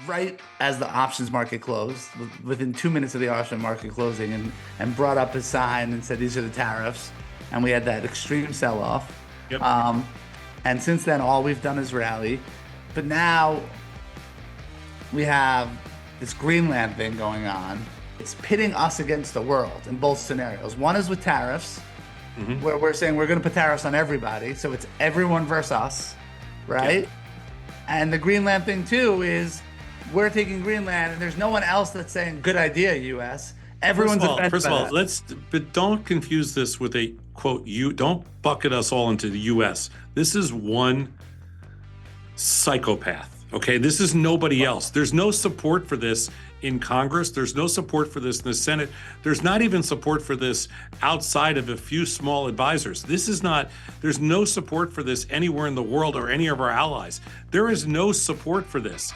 right as the options market closed, within 2 minutes of the option market closing, and brought up his sign and said, these are the tariffs. And we had that extreme sell-off. Yep. And since then, all we've done is rally. But now we have this Greenland thing going on. It's pitting us against the world in both scenarios. One is with tariffs, where we're saying we're going to put tariffs on everybody. So it's everyone versus us, right? Yep. And the Greenland thing too is we're taking Greenland, and there's no one else that's saying good idea, U.S. Everyone's first of all, but don't confuse this with a quote. Don't bucket us all into the U.S. This is one psychopath. Okay, this is nobody else. There's no support for this in Congress. There's no support for this in the Senate. There's not even support for this outside of a few small advisors. There's no support for this anywhere in the world or any of our allies. There is no support for this.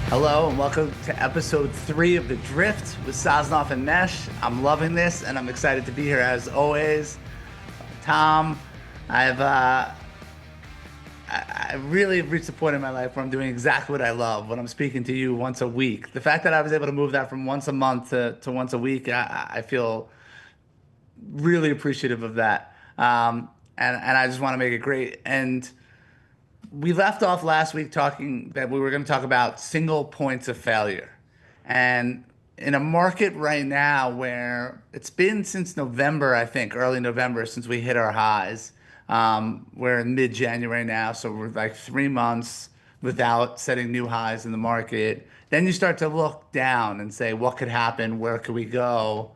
Hello and welcome to episode 3 of The Drift with Sosnoff and Mesh. I'm loving this and I'm excited to be here as always. Tom, I really have reached a point in my life where I'm doing exactly what I love when I'm speaking to you once a week. The fact that I was able to move that from once a month to once a week, I feel really appreciative of that. And I just want to make it great. And we left off last week talking that we were going to talk about single points of failure. And in a market right now where it's been since November, I think, early November, since we hit our highs. We're in mid-January now, so we're like 3 months without setting new highs in the market. Then you start to look down and say, what could happen? Where could we go?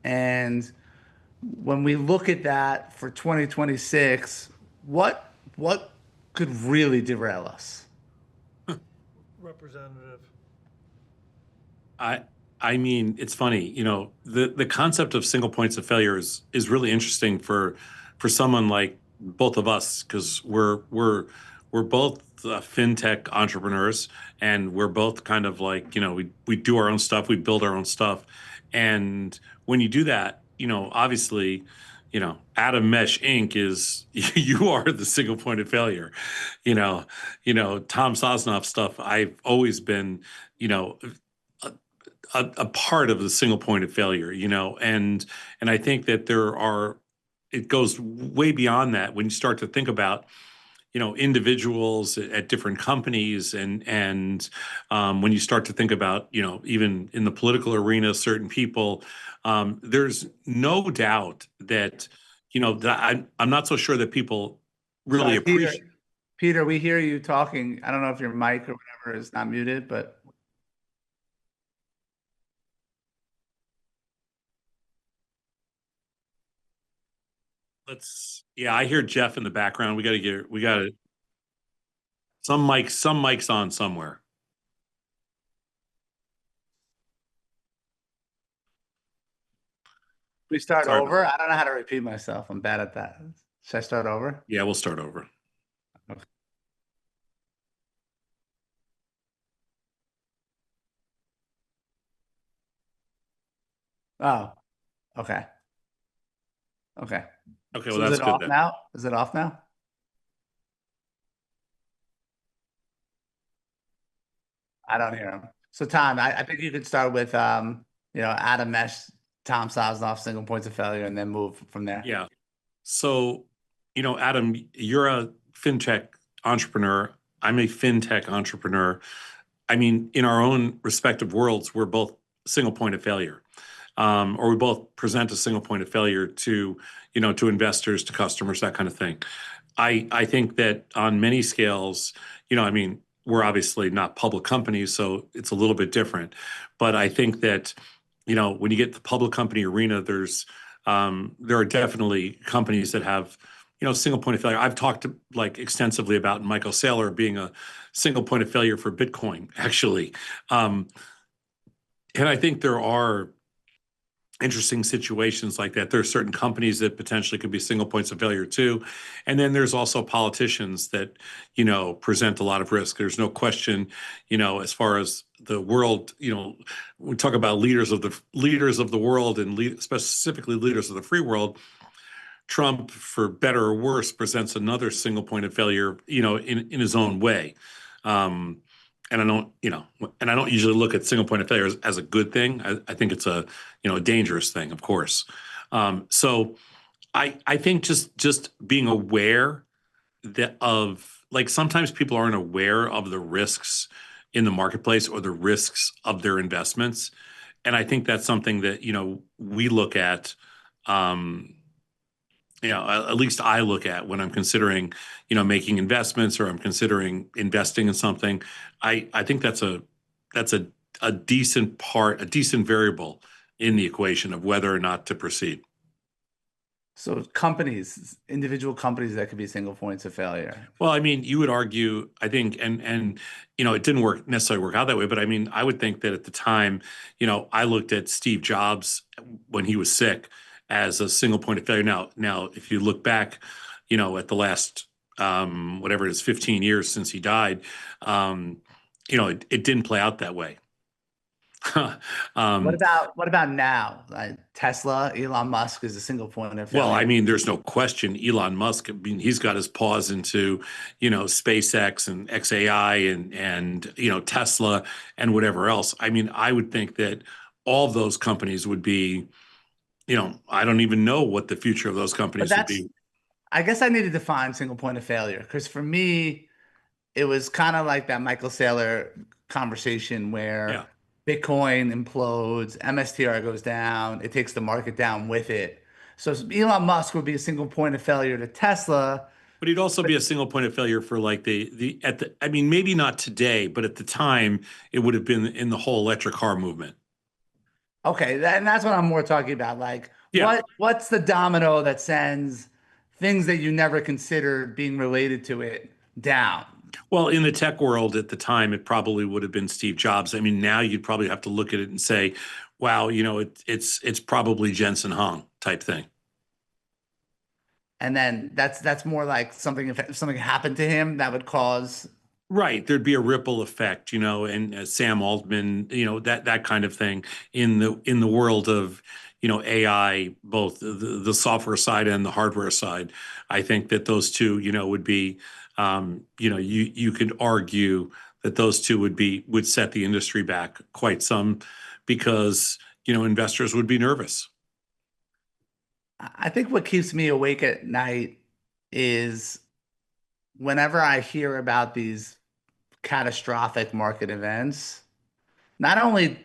And when we look at that for 2026, what could really derail us? Representative. I mean, it's funny, the concept of single points of failure is really interesting for someone like both of us, because we're both fintech entrepreneurs, and we're both kind of like, we do our own stuff, we build our own stuff. And when you do that, obviously, Adam Mesh Inc. is, you are the single point of failure. Tom Sosnoff stuff, I've always been, a part of the single point of failure, and I think that it goes way beyond that when you start to think about, individuals at different companies, and when you start to think about, even in the political arena, certain people, there's no doubt that, that I'm not so sure that people really appreciate. Peter, we hear you talking. I don't know if your mic or whatever is not muted, but. I hear Jeff in the background. We got to some mics on somewhere. We start over? I don't know how to repeat myself. I'm bad at that. Should I start over? Yeah, we'll start over. Okay. Oh, okay. Okay. Okay, So well, is that's it good off then. now? Is it off now? I don't hear him. So Tom, I think you could start with Adam Mesh, Tom Sosnoff, single points of failure, and then move from there. Yeah. So, Adam, you're a fintech entrepreneur. I'm a fintech entrepreneur. I mean, in our own respective worlds, we're both single point of failure. Or we both present a single point of failure to investors, to customers, that kind of thing. I think that on many scales, I mean, we're obviously not public companies, so it's a little bit different. But I think that, when you get the public company arena, there are definitely companies that have, single point of failure. I've talked extensively about Michael Saylor being a single point of failure for Bitcoin, actually. And I think there are interesting situations like that. There are certain companies that potentially could be single points of failure too. And then there's also politicians that, present a lot of risk. There's no question, as far as the world, we talk about leaders of the world, and specifically leaders of the free world. Trump, for better or worse, presents another single point of failure, in his own way. Um, and I don't, and I don't usually look at single point of failure as a good thing. I think it's a dangerous thing, of course. So I think just being aware that of like sometimes people aren't aware of the risks in the marketplace or the risks of their investments. And I think that's something that, we look at, um, at least I look at when I'm considering, making investments or I'm considering investing in something. I think that's a decent part, a decent variable in the equation of whether or not to proceed. So companies, individual companies that could be single points of failure. Well, I mean, you would argue, I think, and it didn't necessarily work out that way, but I mean, I would think that at the time, I looked at Steve Jobs when he was sick as a single point of failure. Now, if you look back, at the last whatever it is, 15 years since he died, it didn't play out that way. What um, about what about now? Like Tesla, Elon Musk is a single point of Well, I failure. mean, there's no question Elon Musk, I mean, he's got his paws into, SpaceX and XAI and Tesla and whatever else. I mean, I would think that all of those companies would be, I don't even know what the future of those But companies would that's, be. I guess I need to define single point of failure because for me, it was kind of like that Michael Saylor conversation where Yeah. Bitcoin implodes, MSTR goes down, it takes the market down with it. So Elon Musk would be a single point of failure to Tesla. But he'd also But be a single point of failure for like I mean, maybe not today, but at the time it would have been in the whole electric car movement. okay, and that's what I'm more talking about. Like, Yeah. what's the domino that sends things that you never considered being related to it down? Well, in the tech world at the time, it probably would have been Steve Jobs. I mean, now you'd probably have to look at it and say, "Wow, it's probably Jensen Huang type thing." And then that's more like something if something happened to him that would cause. Right, there'd be a ripple effect, and Sam Altman, that kind of thing in the world of AI, both the software side and the hardware side. I think that those two, would be, you could argue that those two would set the industry back quite some because investors would be nervous. I think what keeps me awake at night is whenever I hear about these catastrophic market events, not only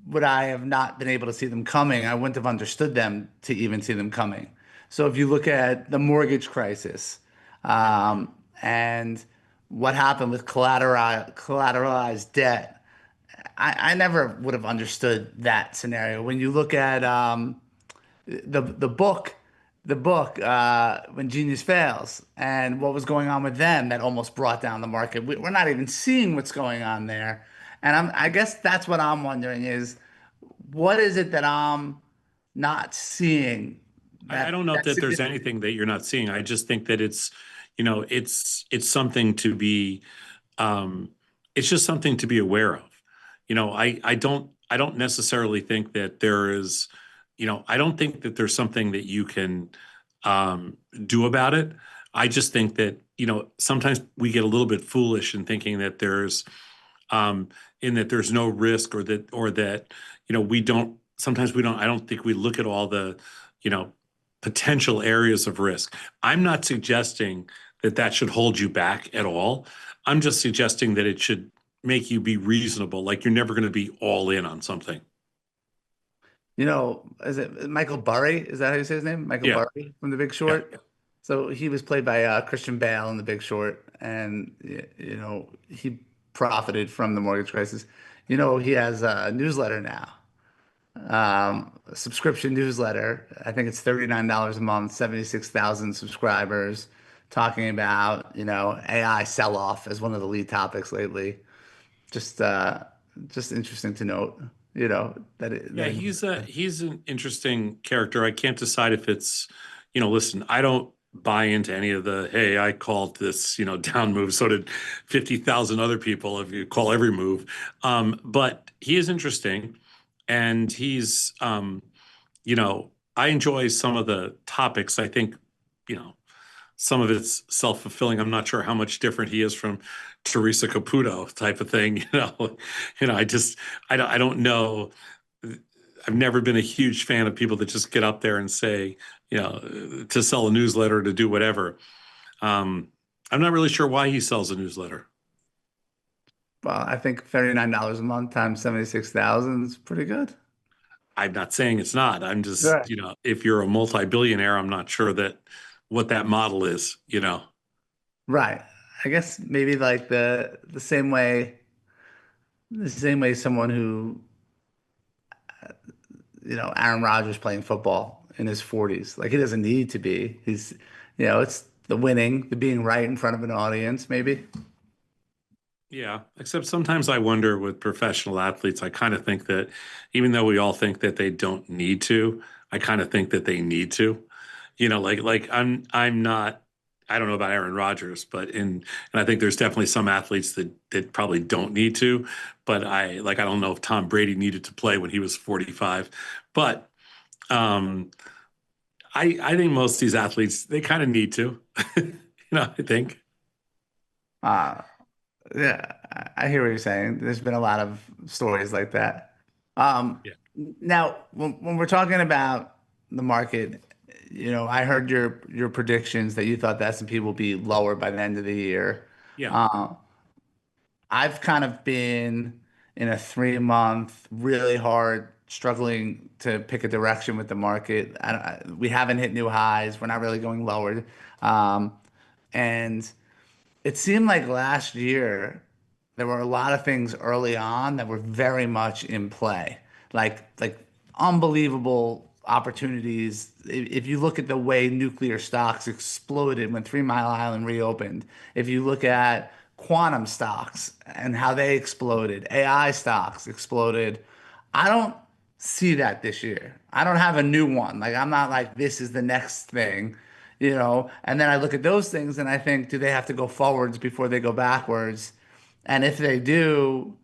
would I have not been able to see them coming, I wouldn't have understood them to even see them coming. So if you look at the mortgage crisis, and what happened with collateralized debt, I never would have understood that scenario. When you look at the book, when Genius Fails, and what was going on with them that almost brought down the market. We're not even seeing what's going on there, and I guess that's what I'm wondering is what is it that I'm not seeing I that don't know that's that there's significant? anything that you're not seeing. I just think that it's something to be, um, it's just something to be aware of. I don't necessarily think that there is, I don't think that there's something that you can do about it. I just think that, sometimes we get a little bit foolish in thinking that um, there's no risk or that, I don't think we look at all the, you know, potential areas of risk. I'm not suggesting that that should hold you back at all. I'm just suggesting that it should make you be reasonable. Like you're never going to be all in on something. Is it Michael Burry? Is that how you say his name? Michael Yeah, Burry from The Big yeah, Short. So he was played by Christian Bale in The Big Short, and he profited from the mortgage crisis. He has a newsletter now, a subscription newsletter. I think it's $39 a month, 76,000 subscribers, talking about AI sell-off as one of the lead topics lately. Just just interesting to note, yeah. that He's an interesting character. I can't decide if it's, listen, I don't buy into any of the, hey, I called this, down move. So did 50,000 other people if you call every move. But he is interesting, and he's, you know, I enjoy some of the topics. I think, you know, some of it's self-fulfilling. I'm not sure how much different he is from Teresa Caputo type of thing. I don't know. I've never been a huge fan of people that just get up there and say, to sell a newsletter, to do whatever. Um, I'm not really sure why he sells a newsletter. Well, I think $39 a month times 76,000 is pretty good. I'm not saying it's not. I'm just, Right. if you're a multi-billionaire, I'm not sure that what that model is. Right. I guess maybe like the same way someone who, Aaron Rodgers playing football in his 40s. Like he doesn't need to be. It's the winning, the being right in front of an audience, maybe. Yeah, except sometimes I wonder with professional athletes, I kind of think that even though we all think that they don't need to, I kind of think that they need to. Like I'm not I don't know about Aaron Rodgers, but and I think there's definitely some athletes that probably don't need to, but I don't know if Tom Brady needed to play when he was 45. But um I think most of these athletes they kind of need to. I think. Uh, yeah, I hear what you're saying. There's been a lot of stories like that. Um, Yeah. Now, when we're talking about the market, I heard your predictions that you thought the S&P will be lower by the end of the year. Yeah. Uh, I've kind of been in a 3 month, really hard, struggling to pick a direction with the market. We haven't hit new highs. We're not really going lower. Um, and it seemed like last year there were a lot of things early on that were very much in play, like unbelievable opportunities. If you look at the way nuclear stocks exploded when Three Mile Island reopened, if you look at quantum stocks and how they exploded, AI stocks exploded. I don't see that this year. I don't have a new one. Like I'm not like this is the next thing, And then I look at those things and I think, do they have to go forwards before they go backwards? And if they do,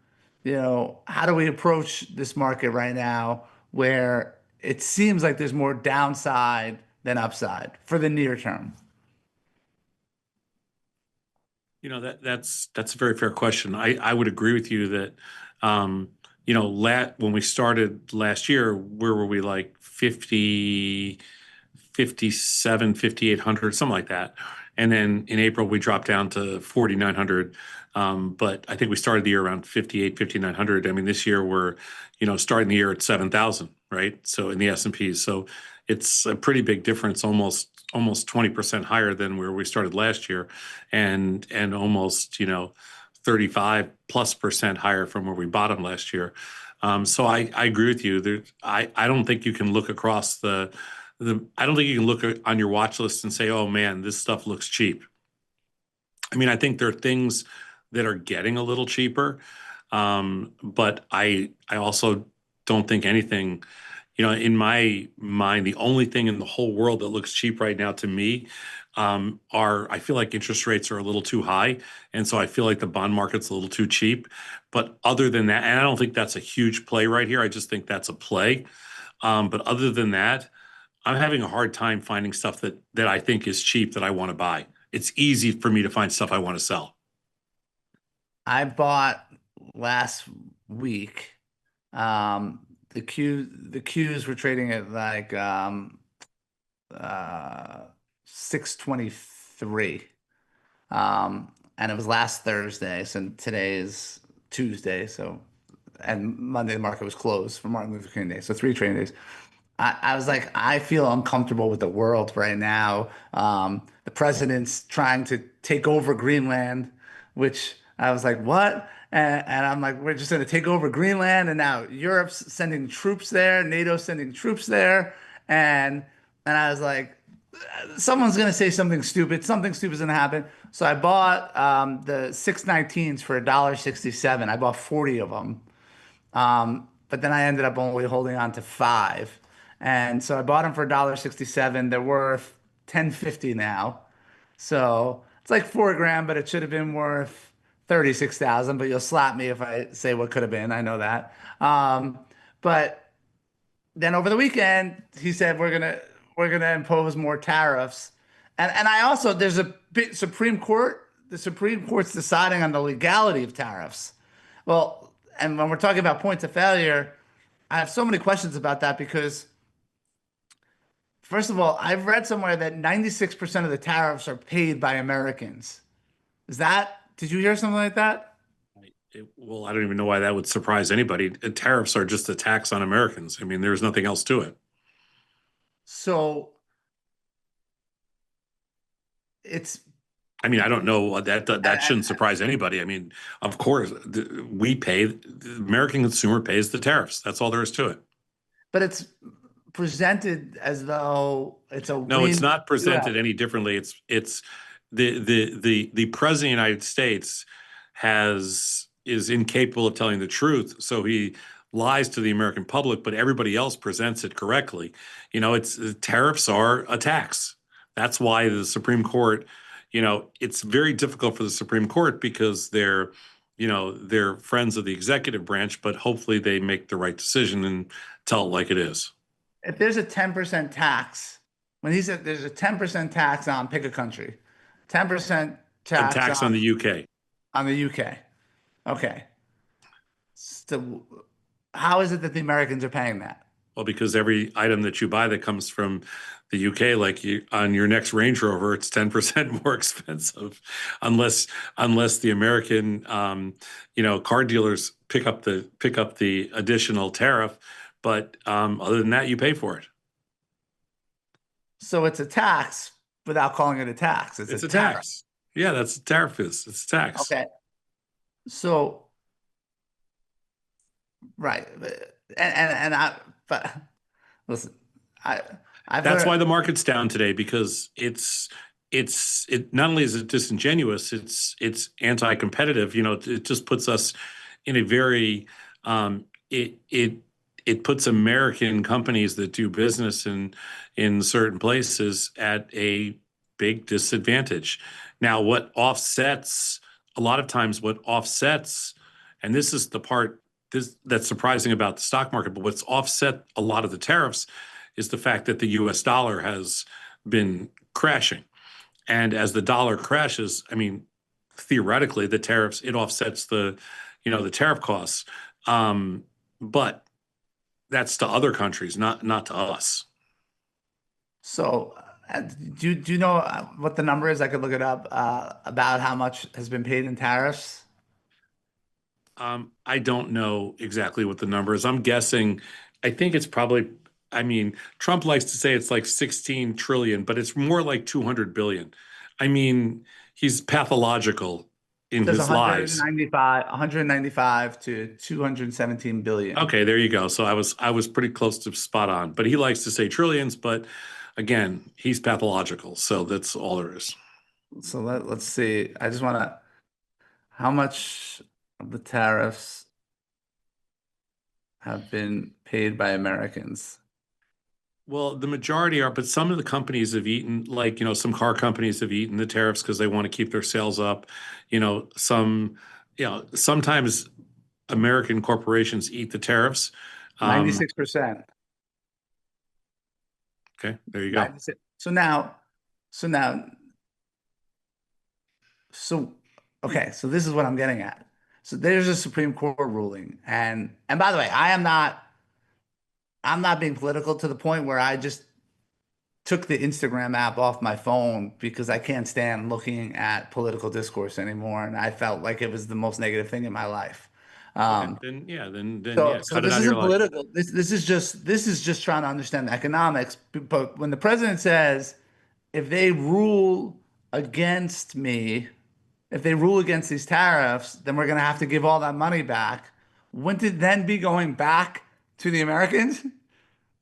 how do we approach this market right now where it seems like there's more downside than upside for the near term? That's a very fair question. I would agree with you that when we started last year, where were we, like 50, 57, 5,800, something like that. And then in April we dropped down to 4,900. But I think we started the year around 58, 5,900. I mean, this year we're starting the year at 7,000, right? So in the S&P. So it's a pretty big difference, almost 20% higher than where we started last year, and almost 35 plus percent higher from where we bottomed last year. So I agree with you. I don't think you can look across I don't think you can look on your watch list and say, oh man, this stuff looks cheap. I mean, I think there are things that are getting a little cheaper, but I also don't think anything, in my mind, the only thing in the whole world that looks cheap right now to me I feel like interest rates are a little too high, and so I feel like the bond market's a little too cheap. But other than that, and I don't think that's a huge play right here. I just think that's a play. But other than that, I'm having a hard time finding stuff that I think is cheap that I want to buy. It's easy for me to find stuff I want to sell. I bought last week. The Qs were trading at like 623. And it was last Thursday, so today is Tuesday, and Monday the market was closed for Martin Luther King Day, so 3 trading days. I was like, I feel uncomfortable with the world right now. The president's trying to take over Greenland, which I was like, what? And I'm like, we're just going to take over Greenland, and now Europe's sending troops there, NATO's sending troops there, and and I was like, someone's going to say something stupid. Something stupid's going to happen. So I bought the 619s for $1.67. I bought 40 of them. But then I ended up only holding on to five. And so I bought them for $1.67. They're worth 10.50 now. So it's like 4 grand, but it should have been worth 36,000. But you'll slap me if I say what could have been. I know that. But then over the weekend, he said we're gonna impose more tariffs. And I also there's a bit Supreme Court. The Supreme Court's deciding on the legality of tariffs. Well, and when we're talking about points of failure, I have so many questions about that because first of all, I've read somewhere that 96% of the tariffs are paid by Americans. Did you hear something like that? Well, I don't even know why that would surprise anybody. Tariffs are just a tax on Americans. I mean, there's nothing else to it. So it's I mean, I don't know that and, shouldn't surprise anybody. I mean, of course, we pay, the American consumer pays the tariffs. That's all there is to it. but it's presented as though it's a No, it's win. not Yeah. presented any differently. It's the president of the United States is incapable of telling the truth, so he lies to the American public, but everybody else presents it correctly. It's tariffs are a tax. That's why the Supreme Court, it's very difficult for the Supreme Court because they're friends of the executive branch, but hopefully they make the right decision and tell it like it is. If there's a 10% tax, when he said there's a 10% tax on pick a country, 10% A tax tax on the UK. on the UK. Okay. So how is it that the Americans are paying that? Well, because every item that you buy that comes from the UK, like on your next Range Rover, it's 10% more expensive, unless the American, car dealers pick up the additional tariff. But other than that, you pay for it. So it's a tax without calling it a tax. It's a It's a tariff. tax. Yeah, that's a tariff is. It's a tax. Okay. So right. And but listen, I I've That's heard why the market's down today because it not only is it disingenuous, it's anti-competitive. It just puts us in a very it puts American companies that do business in certain places at a big disadvantage. Now, a lot of times what offsets, and this is the part that's surprising about the stock market, but what's offset a lot of the tariffs is the fact that the US dollar has been crashing. And as the dollar crashes, I mean, theoretically, the tariffs, it offsets the tariff costs. But that's to other countries, not to us. so. Do you know what the number is? I could look it up about how much has been paid in tariffs. I don't know exactly what the number is. I'm guessing, I think it's probably, I mean, Trump likes to say it's like 16 trillion, but it's more like 200 billion. I mean, he's pathological in Says his lies. 195 to 217 billion. Okay, there you go. So I was pretty close to spot on, but he likes to say trillions, but again, he's pathological. So that's all there is. So let's see. I just want to, how much of the tariffs have been paid by Americans? Well, the majority are, but some of the companies have eaten, like, some car companies have eaten the tariffs because they want to keep their sales up. Sometimes American corporations eat the tariffs. Um, 96%. okay, there you go. 96. So now, so okay, so this is what I'm getting at. So there's a Supreme Court ruling, and by the way, I'm not being political to the point where I just took the Instagram app off my phone because I can't stand looking at political discourse anymore, and I felt like it was the most negative thing in my life. Okay, Um, then yeah, then so yeah, so cut it this out of your isn't life. political. This is just trying to understand the economics. But when the president says, if they rule against me, if they rule against these tariffs, then we're going to have to give all that money back. Wouldn't it then be going back to the Americans?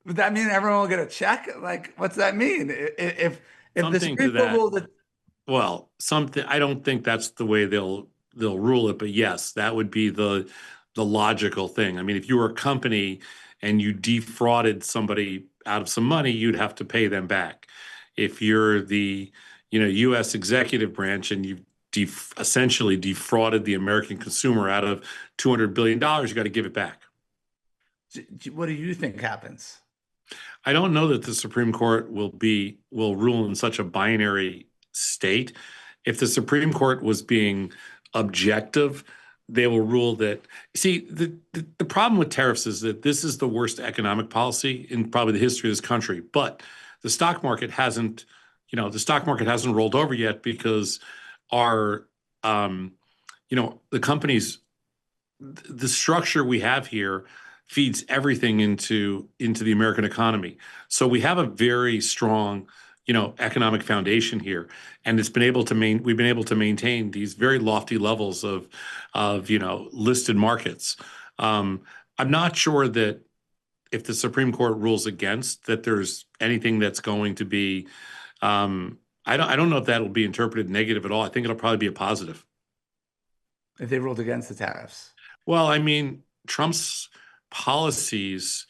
Would that mean everyone will get a check? Like, what's that mean? If the Something Supreme to Court that. ruled that Well, something, I don't think that's the way they'll rule it, but yes, that would be the logical thing. I mean, if you were a company and you defrauded somebody out of some money, you'd have to pay them back. If you're the, US executive branch and you essentially defrauded the American consumer out of $200 billion, you got to give it back. what do you think happens? I don't know that the Supreme Court will rule in such a binary state. If the Supreme Court was being objective, they will rule that. See, the problem with tariffs is that this is the worst economic policy in probably the history of this country. But the stock market hasn't, the stock market hasn't rolled over yet because our, the companies, the structure we have here feeds everything into the American economy. So we have a very strong, economic foundation here, and we've been able to maintain these very lofty levels of listed markets. I'm not sure that if the Supreme Court rules against that, there's anything that's going to be. I don't know if that will be interpreted negative at all. I think it'll probably be a positive. If they ruled against the tariffs. Well, I mean, Trump's policies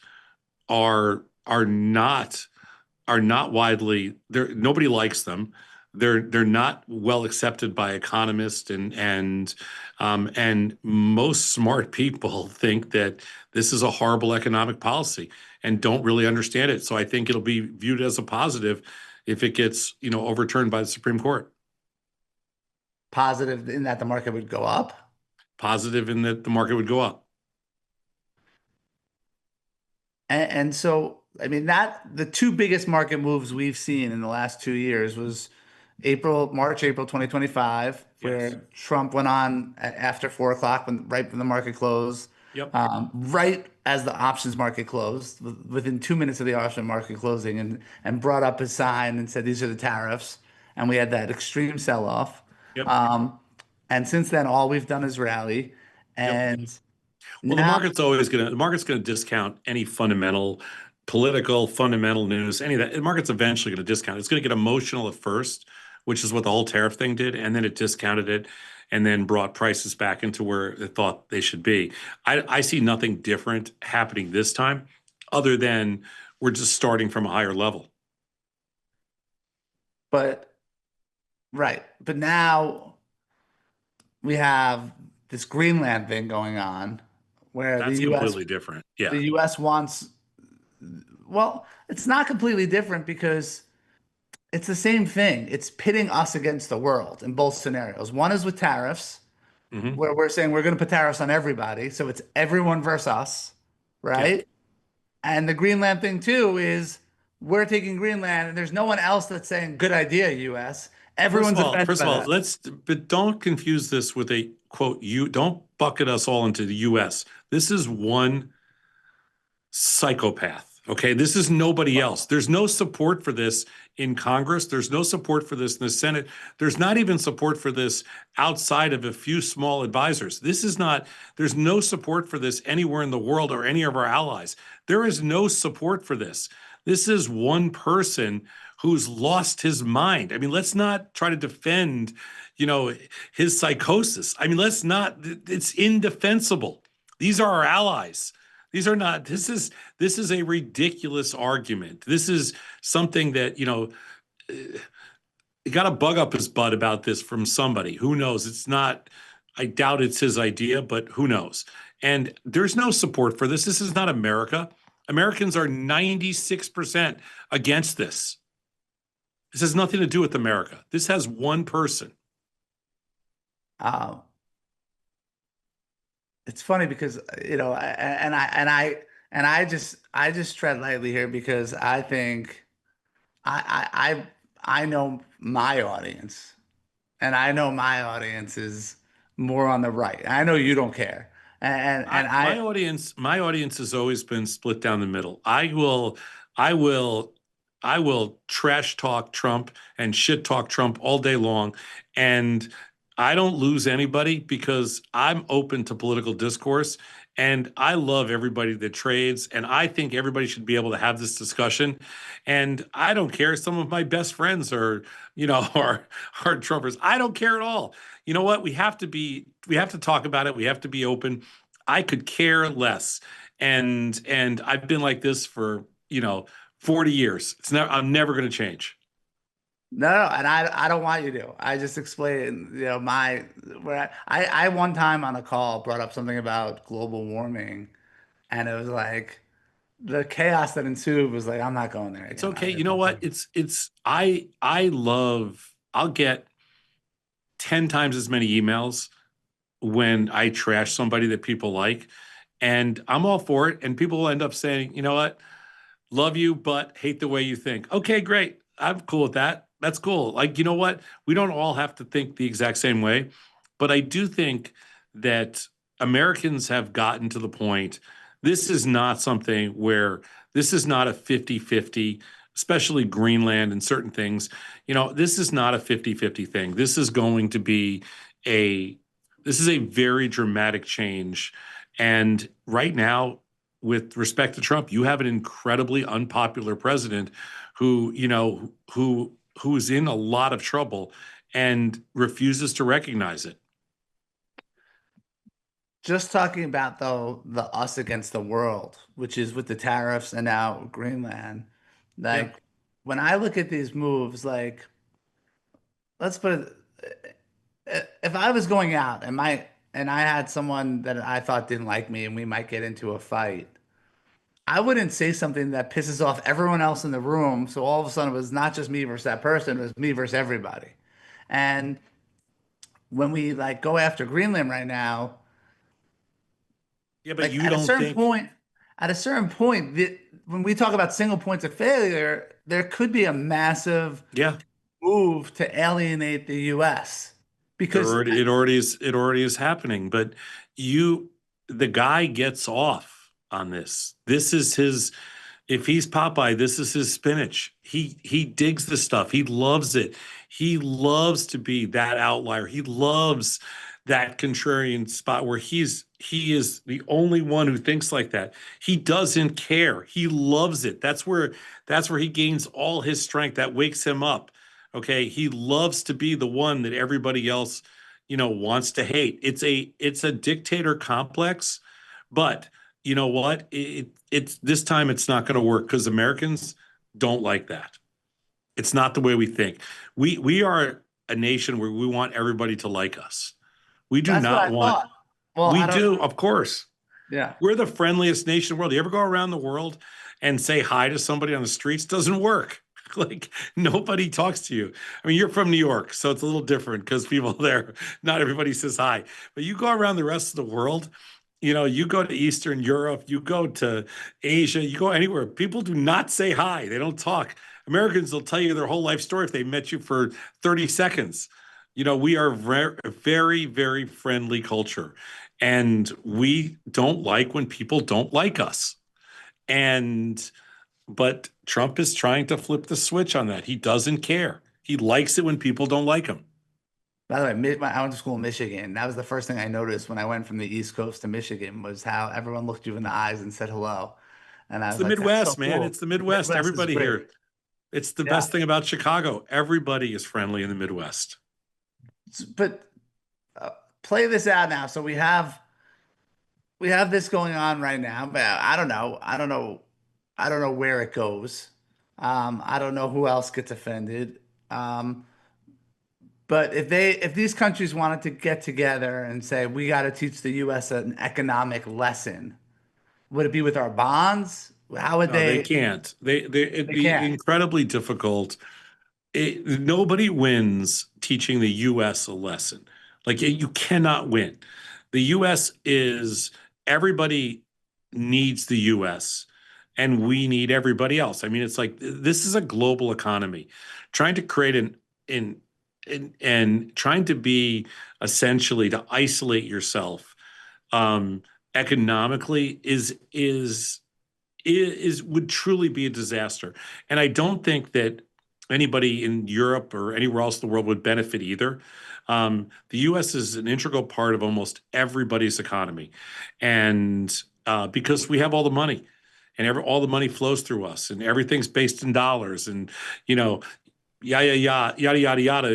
are not widely there. Nobody likes them. They're not well accepted by economists and most smart people think that this is a horrible economic policy and don't really understand it. So I think it'll be viewed as a positive if it gets overturned by the Supreme Court. Positive in that the market would go up. Positive in that the market would go up. And so, I mean, that the two biggest market moves we've seen in the last 2 years was March, April 2025, Yes. where Trump went on after 4 o'clock, right when the market closed, Yep. right as the options market closed, within 2 minutes of the option market closing, and brought up his sign and said, "These are the tariffs." And we had that extreme sell-off. Yep. And since then, all we've done is rally. Yep. And Well, the now, market's gonna discount any political fundamental news, any of that. The market's eventually going to discount. It's going to get emotional at first, which is what the whole tariff thing did, and then it discounted it, and then brought prices back into where it thought they should be. I see nothing different happening this time, other than we're just starting from a higher level. but right, but now we have this Greenland thing going on, where the That's U.S. completely different. Yeah. the U.S. wants. Well, it's not completely different because it's the same thing. It's pitting us against the world in both scenarios. One is with tariffs, Hmm. where we're saying we're going to put tariffs on everybody, so it's everyone versus us, Yep. right? And the Greenland thing too is we're taking Greenland, and there's no one else that's saying good idea, U.S. Everyone's offended First by of all, that. but don't confuse this with a quote. You don't bucket us all into the U.S. This is one psychopath. Okay, this is nobody else. There's no support for this in Congress. There's no support for this in the Senate. There's not even support for this outside of a few small advisors. This is not, there's no support for this anywhere in the world or any of our allies. There is no support for this. This is one person who's lost his mind. I mean, let's not try to defend, you know, his psychosis. I mean, let's not, it's indefensible. These are our allies. These are not, this is a ridiculous argument. This is something that, you got a bug up his butt about this from somebody. Who knows? It's not, I doubt it's his idea, but who knows? And there's no support for this. This is not America. Americans are 96% against this. This has nothing to do with America. This has one person. Uh, it's funny because and I just tread lightly here because I think I know my audience, and I know my audience is more on the right. I know you don't care, and My I audience has always been split down the middle. I will, I will trash talk Trump and shit talk Trump all day long, and I don't lose anybody because I'm open to political discourse, and I love everybody that trades, and I think everybody should be able to have this discussion, and I don't care. Some of my best friends are, are Trumpers. I don't care at all. You know what? We have to talk about it. We have to be open. I could care less. And I've been like this for, 40 years. I'm never going to change. no, and I don't want you to. I just explain, my where I one time on a call brought up something about global warming, and it was like. the chaos that ensued was like, I'm not going there It's again. okay. You It's know not what? fun. I love, I'll get 10 times as many emails when I trash somebody that people like. And I'm all for it. And people will end up saying, you know what? Love you, but hate the way you think. Okay, great. I'm cool with that. That's cool. Like, you know what? We don't all have to think the exact same way. But I do think that Americans have gotten to the point, this is not something where this is not a 50-50, especially Greenland and certain things. This is not a 50-50 thing. This is going to be a this is a very dramatic change. And right now, with respect to Trump, you have an incredibly unpopular president who is in a lot of trouble and refuses to recognize it. Just talking about though the us against the world, which is with the tariffs and now Greenland. Yeah. Like when I look at these moves, like let's put it, if I was going out and I had someone that I thought didn't like me and we might get into a fight, I wouldn't say something that pisses off everyone else in the room. So all of a sudden it was not just me versus that person, it was me versus everybody. And when we like go after Greenland right now, Yeah, but like you don't think, at a certain point, when we talk about single points of failure, there could be a massive yeah, move to alienate the US because it already is happening. But you, the guy gets off on this. This is his. If he's Popeye, this is his spinach. He digs the stuff. He loves it. He loves to be that outlier. He loves that contrarian spot where he is the only one who thinks like that. He doesn't care. He loves it. That's where he gains all his strength. That wakes him up. Okay, he loves to be the one that everybody else, wants to hate. It's a dictator complex, but you know what? It's this time it's not going to work because Americans don't like that. It's not the way we think. We are a nation where we want everybody to like us. We do that's what not I want. thought. Well, We I don't, do, of course. yeah. We're the friendliest nation in the world. You ever go around the world and say hi to somebody on the streets? Doesn't work. Like nobody talks to you. I mean, you're from New York, so it's a little different because people there, not everybody says hi. But you go around the rest of the world, you go to Eastern Europe, you go to Asia, you go anywhere. People do not say hi. They don't talk. Americans will tell you their whole life story if they met you for 30 seconds. We are a very, very friendly culture. And we don't like when people don't like us. And but Trump is trying to flip the switch on that. He doesn't care. He likes it when people don't like him. By the way, I went to school in Michigan. That was the first thing I noticed when I went from the East Coast to Michigan was how everyone looked you in the eyes and said hello. And I It's was the like, that's so Midwest, man. cool. It's the The Midwest. Midwest is Everybody great. here. It's the Yeah. best thing about Chicago. Everybody is friendly in the Midwest. But uh, play this out now. So we have this going on right now, but I don't know. I don't know where it goes. I don't know who else gets offended. Um, but if these countries wanted to get together and say we got to teach the US an economic lesson, would it be with our bonds? How would No, they they? can't. It'd They be can't. incredibly difficult. Nobody wins teaching the U.S. a lesson. Like you cannot win. The U.S. is everybody needs the U.S. and we need everybody else. I mean, it's like this is a global economy. Trying to create and trying to be essentially to isolate yourself um, economically is would truly be a disaster. And I don't think that anybody in Europe or anywhere else in the world would benefit either. The U.S. is an integral part of almost everybody's economy, and because we have all the money, and all the money flows through us, and everything's based in dollars, and you know, yada yada yada yada yada.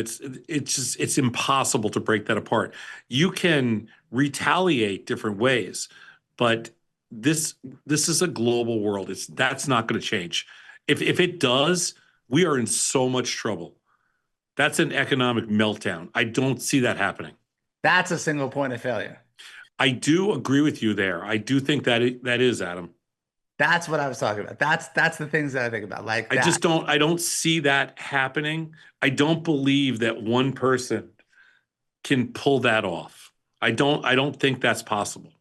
It's impossible to break that apart. You can retaliate different ways, but this this is a global world. That's not going to change. If it does, we are in so much trouble. That's an economic meltdown. I don't see that happening. That's a single point of failure. I do agree with you there. I do think that that is Adam. That's what I was talking about. That's the things that I think about, like that. I don't see that happening. I don't believe that one person can pull that off. I don't think that's possible.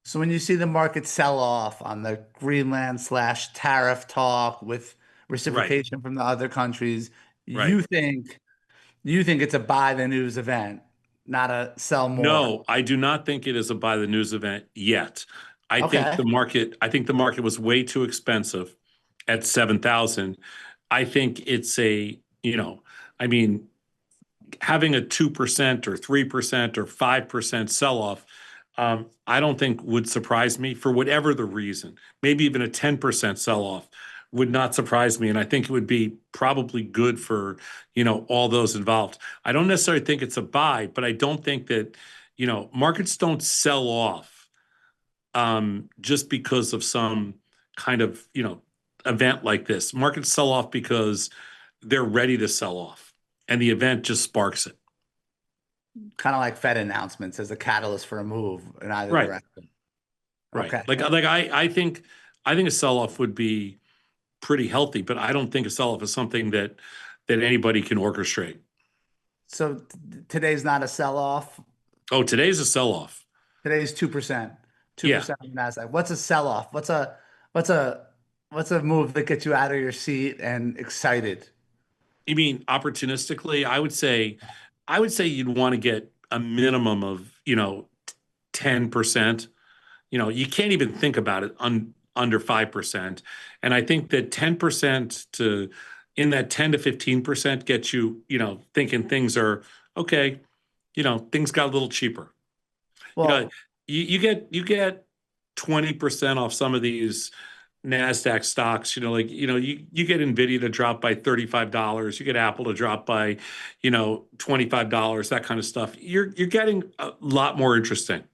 So when you see the market sell off on the Greenland slash tariff talk with Right, reciprocation from the other countries, right. you think you think it's a buy the news event, not a sell more. No, I do not think it is a buy the news event yet. Okay. I think the market was way too expensive at 7,000. I think it's a, I mean, having a 2% or 3% or 5% sell off, I don't think would surprise me for whatever the reason. Maybe even a 10% sell off would not surprise me. And I think it would be probably good for, all those involved. I don't necessarily think it's a buy, but I don't think that, markets don't sell off just because of some kind of, event like this. Markets sell off because they're ready to sell off, and the event just sparks it. Kind of like Fed announcements as a catalyst for a move in either Right, direction. right. Okay. I think a sell off would be pretty healthy, but I don't think a sell off is something that anybody can orchestrate. So today's not a sell off. Oh, today's a sell off. Today's 2%. Yeah. 2% on Nasdaq. What's a sell off? What's a what's a move that gets you out of your seat and excited? You mean opportunistically? I would say you'd want to get a minimum of, 10%. You can't even think about it under 5%. And I think that 10% to in that 10 to 15% gets you, thinking things are okay, things got a little cheaper. You know, Well, you get 20% off some of these NASDAQ stocks, you get Nvidia to drop by $35, you get Apple to drop by, $25, that kind of stuff. You're getting a lot more interesting.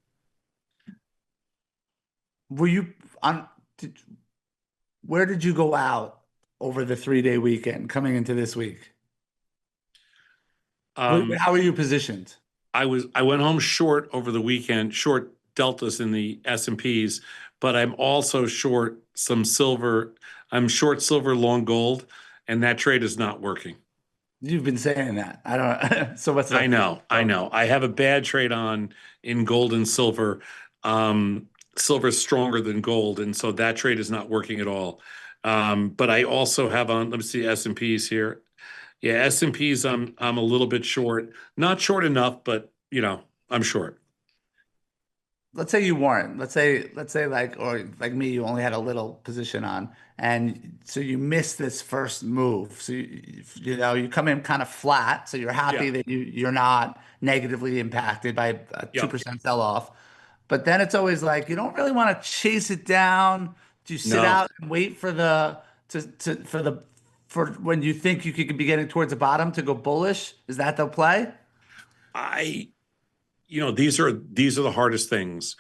were you on did, where did you go out over the 3-day weekend coming into this week? Um, How are you positioned? I went home short over the weekend, short deltas in the S&Ps, but I'm also short some silver. I'm short silver, long gold, and that trade is not working. You've been saying that. I don't. So what's I the? know, I So know. I have a bad trade on in gold and silver. Silver is stronger than gold, and so that trade is not working at all. But I also have on, let me see S&Ps here. Yeah, S&Ps I'm a little bit short. Not short enough, but I'm short. let's say you weren't. Let's say like or like me, you only had a little position on, and so you missed this first move. So you come in kind of flat. So you're Yeah. happy that you're not negatively impacted by a two Yep. percent sell off. But then it's always like you don't really want to chase it down. Do you sit No. out and wait for the to for the for when you think you could be getting towards the bottom to go bullish? Is that the play? I these are the hardest things.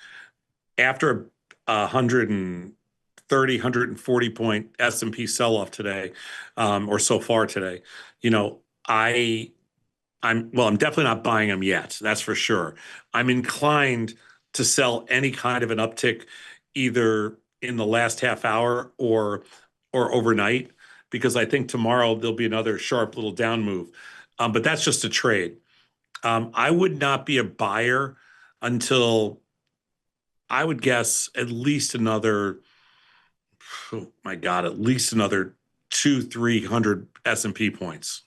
After a 140 point S&P sell-off today, or so far today, you know, I I'm definitely not buying them yet. That's for sure. I'm inclined to sell any kind of an uptick either in the last half hour or overnight because I think tomorrow there'll be another sharp little down move. But that's just a trade. I would not be a buyer until I would guess at least another, oh my God, at least another 300 S&P points.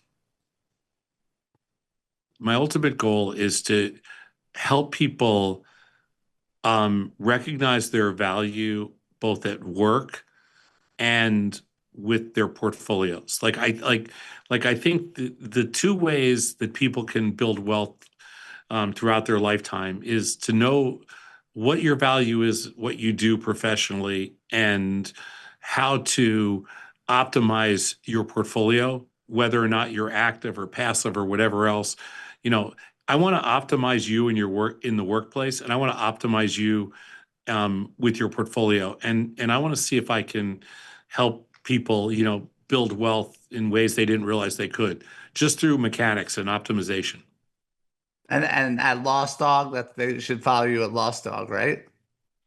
My ultimate goal is to help people recognize their value both at work and with their portfolios. Like I think the two ways that people can build wealth throughout their lifetime is to know what your value is, what you do professionally, and how to optimize your portfolio, whether or not you're active or passive or whatever else. You know, I want to optimize you in your work in the workplace, and I want to optimize you with your portfolio, and I want to see if I can help people, build wealth in ways they didn't realize they could, just through mechanics and optimization. And at Lost Dog, that they should follow you at Lost Dog, right?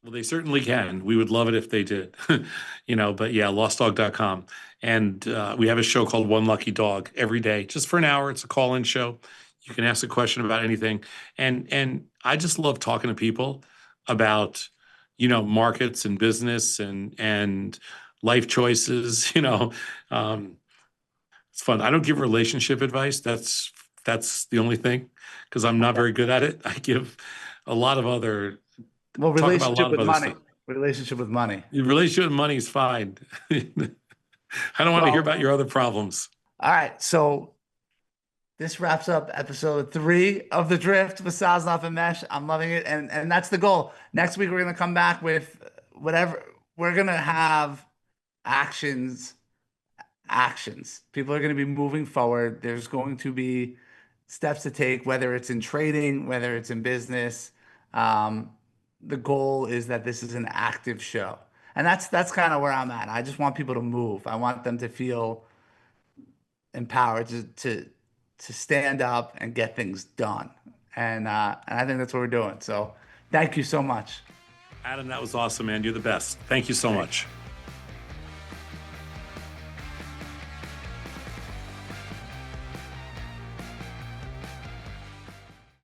Well, they certainly can. We would love it if they did. But yeah, lostdog.com. And we have a show called One Lucky Dog every day, just for an hour. It's a call-in show. You can ask a question about anything. And I just love talking to people about, markets and business and life choices. Um, it's fun. I don't give relationship advice. That's the only thing, because I'm not Okay. very good at it. I give a lot of other Well, talk about a relationship lot of with other money. stuff. Relationship with money. Your relationship with money is fine. I don't want to hear Well, about your other problems. all right. So this wraps up episode 3 of The Drift with Sosnoff and Mesh. I'm loving it. And that's the goal. Next week, we're going to come back with whatever. We're going to have actions. Actions. People are going to be moving forward. There's going to be steps to take, whether it's in trading, whether it's in business. Um, the goal is that this is an active show. And that's kind of where I'm at. I just want people to move. I want them to feel empowered to stand up and get things done. And I think that's what we're doing. So thank you so much. Adam, that was awesome, man. You're the best. Thank you so Thank, much.